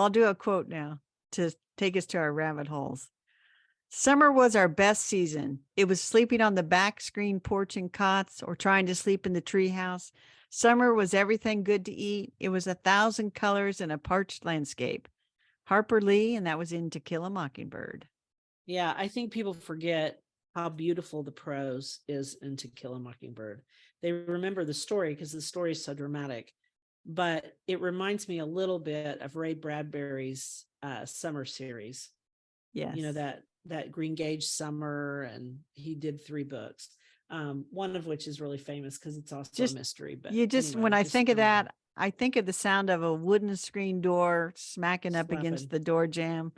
I'll do a quote now to take us to our rabbit holes. Summer was our best season. It was sleeping on the back screen porch in cots or trying to sleep in the treehouse. Summer was everything good to eat. It was 1,000 colors in a parched landscape. Harper Lee, and that was in To Kill a Mockingbird. Yeah, I think people forget how beautiful the prose is in To Kill a Mockingbird. They remember the story because the story is so dramatic, but it reminds me a little bit of Ray Bradbury's summer series. Yes. You know, that Green Gage Summer, and he did 3 books. One of which is really famous because it's also a mystery. But anyway, when I think of that, I think of the sound of a wooden screen door smacking up against the door jamb.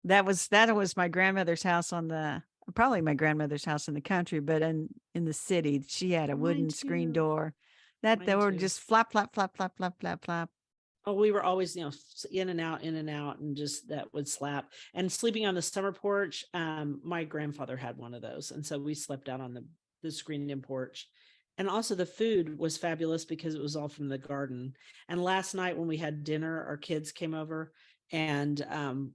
That was my grandmother's house probably my grandmother's house in the country, but in the city, she had a wooden screen door. That door just flap, flap, flap, flap, flap, flap, flap. Oh, we were always, in and out, and just that would slap. And sleeping on the summer porch, my grandfather had one of those. And so we slept out on the screened-in porch. And also the food was fabulous because it was all from the garden. And last night when we had dinner, our kids came over, and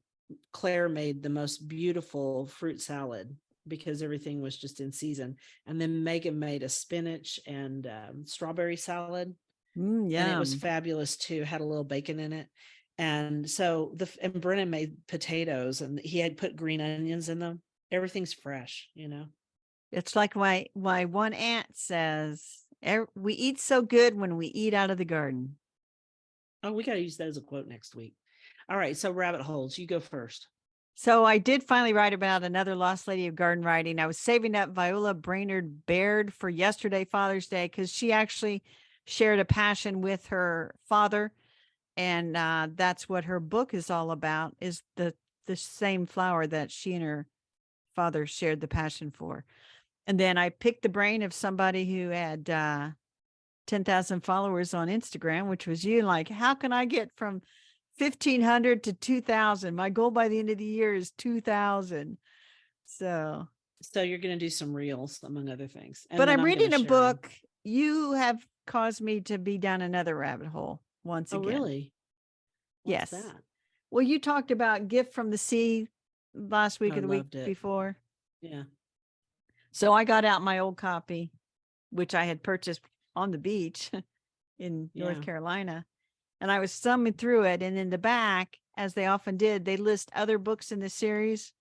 Claire made the most beautiful fruit salad because everything was just in season. And then Megan made a spinach and strawberry salad. And it was fabulous too. Had a little bacon in it. And so and Brennan made potatoes, and he had put green onions in them. Everything's fresh, It's like my one aunt says, we eat so good when we eat out of the garden. Oh, we got to use that as a quote next week. All right. So rabbit holes, you go first. So I did finally write about another lost lady of garden writing. I was saving up Viola Brainerd Baird for yesterday, Father's Day, because she actually shared a passion with her father. And that's what her book is all about, is the same flower that she and her father shared the passion for. And then I picked the brain of somebody who had 10,000 followers on Instagram, which was you. Like, how can I get from 1,500 to 2,000? My goal by the end of the year is 2,000. So you're going to do some reels, among other things. But I'm reading a book. You have caused me to be down another rabbit hole once again. Oh, really? What's that? Well, you talked about Gift from the Sea last week or the week before. Yeah. So I got out my old copy, which I had purchased on the beach in North Carolina. And I was thumbing through it. And in the back, as they often did, they list other books in the series,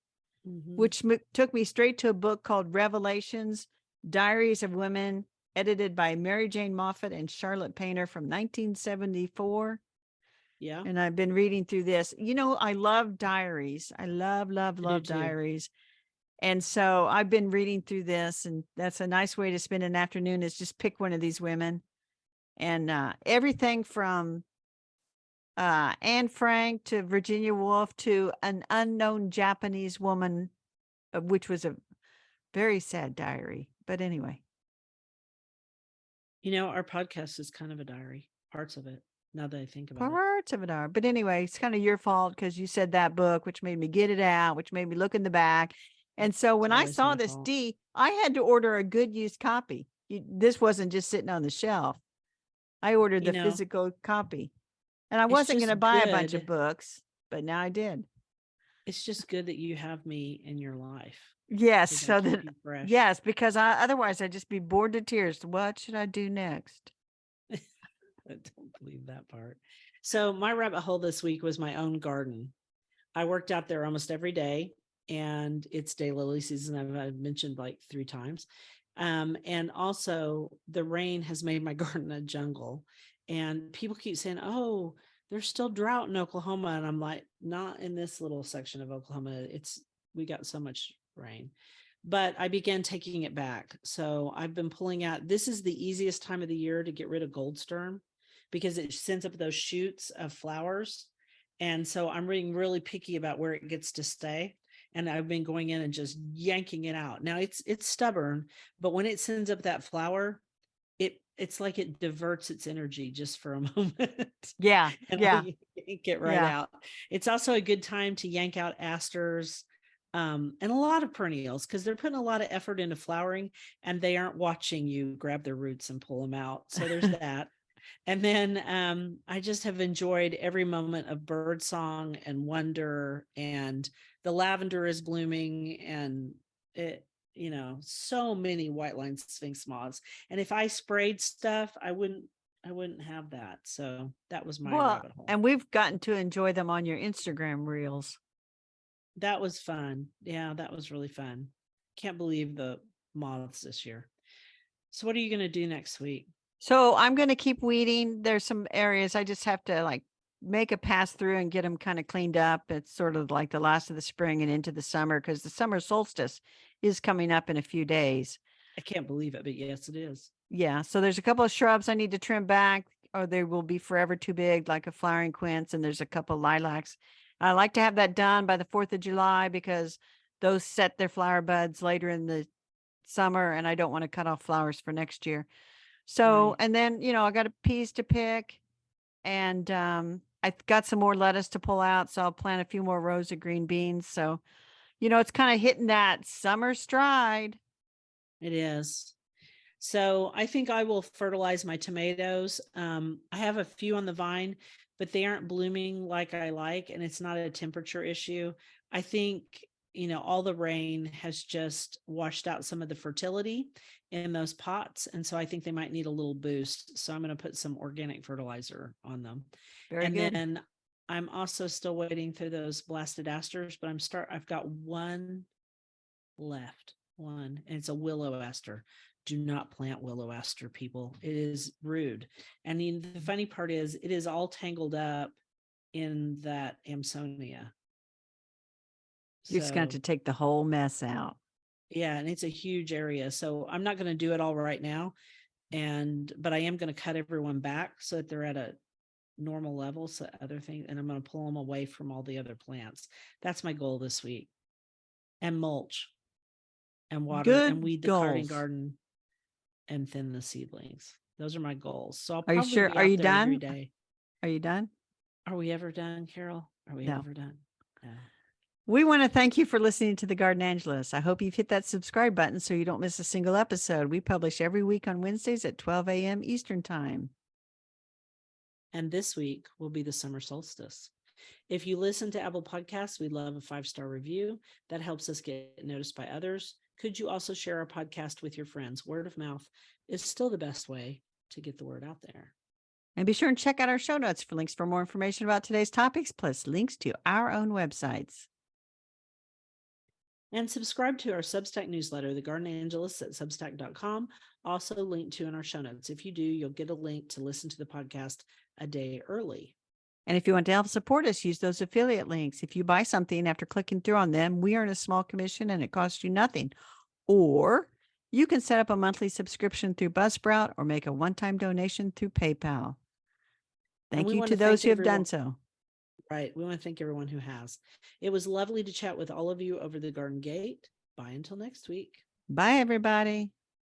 which took me straight to a book called Revelations, Diaries of Women, edited by Mary Jane Moffat and Charlotte Painter from 1974. Yeah. And I've been reading through this. I love diaries. I love diaries. And so I've been reading through this, and that's a nice way to spend an afternoon, is just pick one of these women. And everything from Anne Frank to Virginia Woolf to an unknown Japanese woman, which was a very sad diary. But anyway. Our podcast is kind of a diary, parts of it, now that I think about it. Parts of it are. But anyway, it's kind of your fault because you said that book, which made me get it out, which made me look in the back. And so when I saw this D, I had to order a good used copy. This wasn't just sitting on the shelf. I ordered the physical copy. And I wasn't going to buy a bunch of books, but now I did. It's just good that you have me in your life. Yes. So that, yes, because otherwise I'd just be bored to tears. What should I do next? I don't believe that part. So my rabbit hole this week was my own garden. I worked out there almost every day, and it's daylily season. I've mentioned like 3 times. And also the rain has made my garden a jungle, and people keep saying, oh, there's still drought in Oklahoma. And I'm like, not in this little section of Oklahoma. We got so much rain, but I began taking it back. So I've been pulling out, this is the easiest time of the year to get rid of gold sturm because it sends up those shoots of flowers. And so I'm being really picky about where it gets to stay. And I've been going in and just yanking it out. Now it's stubborn, but when it sends up that flower, it's like it diverts its energy just for a moment. Yeah. And I yank it right out. It's also a good time to yank out asters and a lot of perennials, because they're putting a lot of effort into flowering and they aren't watching you grab their roots and pull them out. So there's that. And then I just have enjoyed every moment of bird song and wonder, and the lavender is blooming, and it, so many white line sphinx moths. And if I sprayed stuff, I wouldn't have that. So that was my Well, rabbit hole. and we've gotten to enjoy them on your Instagram reels. That was fun. Yeah, that was really fun. Can't believe the moths this year. So what are you going to do next week? So I'm going to keep weeding. There's some areas I just have to like make a pass through and get them kind of cleaned up. It's sort of like the last of the spring and into the summer because the summer solstice is coming up in a few days. I can't believe it, but yes, it is. Yeah. So there's a couple of shrubs I need to trim back or they will be forever too big, like a flowering quince. And there's a couple lilacs. I like to have that done by the 4th of July because those set their flower buds later in the summer and I don't want to cut off flowers for next year. So, Right. and then, I got peas to pick and I've got some more lettuce to pull out. So I'll plant a few more rows of green beans. So, it's kind of hitting that summer stride. It is. So I think I will fertilize my tomatoes. I have a few on the vine, but they aren't blooming like I like, and it's not a temperature issue. I think, all the rain has just washed out some of the fertility in those pots. And so I think they might need a little boost. So I'm going to put some organic fertilizer on them. Very And good. then I'm also still waiting through those blasted asters, but I've got one left, and it's a willow aster. Do not plant willow aster, people. It is rude. And the funny part is it is all tangled up in that Amsonia. You're just going to So have to take the whole mess out. yeah, and it's a huge area. So I'm not going to do it all right now. But I am going to cut everyone back so that they're at a normal level. So other things, and I'm going to pull them away from all the other plants. That's my goal this week. And mulch and water and Good weed the goals. garden and thin the seedlings. Those are my goals. So I'll Are you probably sure? be Are out you there every done? day. Are you done? Are we ever done, Carol? Are we No. ever done? No. We want to thank you for listening to the Gardenangelists. I hope you've hit that subscribe button so you don't miss a single episode. We publish every week on Wednesdays at 12 a.m. Eastern Time. And this week will be the summer solstice. If you listen to Apple Podcasts, we'd love a 5-star review. That helps us get noticed by others. Could you also share our podcast with your friends? Word of mouth is still the best way to get the word out there. And be sure and check out our show notes for links for more information about today's topics, plus links to our own websites. And subscribe to our Substack newsletter, The Gardenangelists at Substack.com, also linked to in our show notes. If you do, you'll get a link to listen to the podcast a day early. And if you want to help support us, use those affiliate links. If you buy something after clicking through on them, we earn a small commission and it costs you nothing. Or you can set up a monthly subscription through Buzzsprout or make a one-time donation through PayPal. Thank you to those who have done so. Right. We want to thank everyone who has. It was lovely to chat with all of you over the garden gate. Bye until next week. Bye, everybody.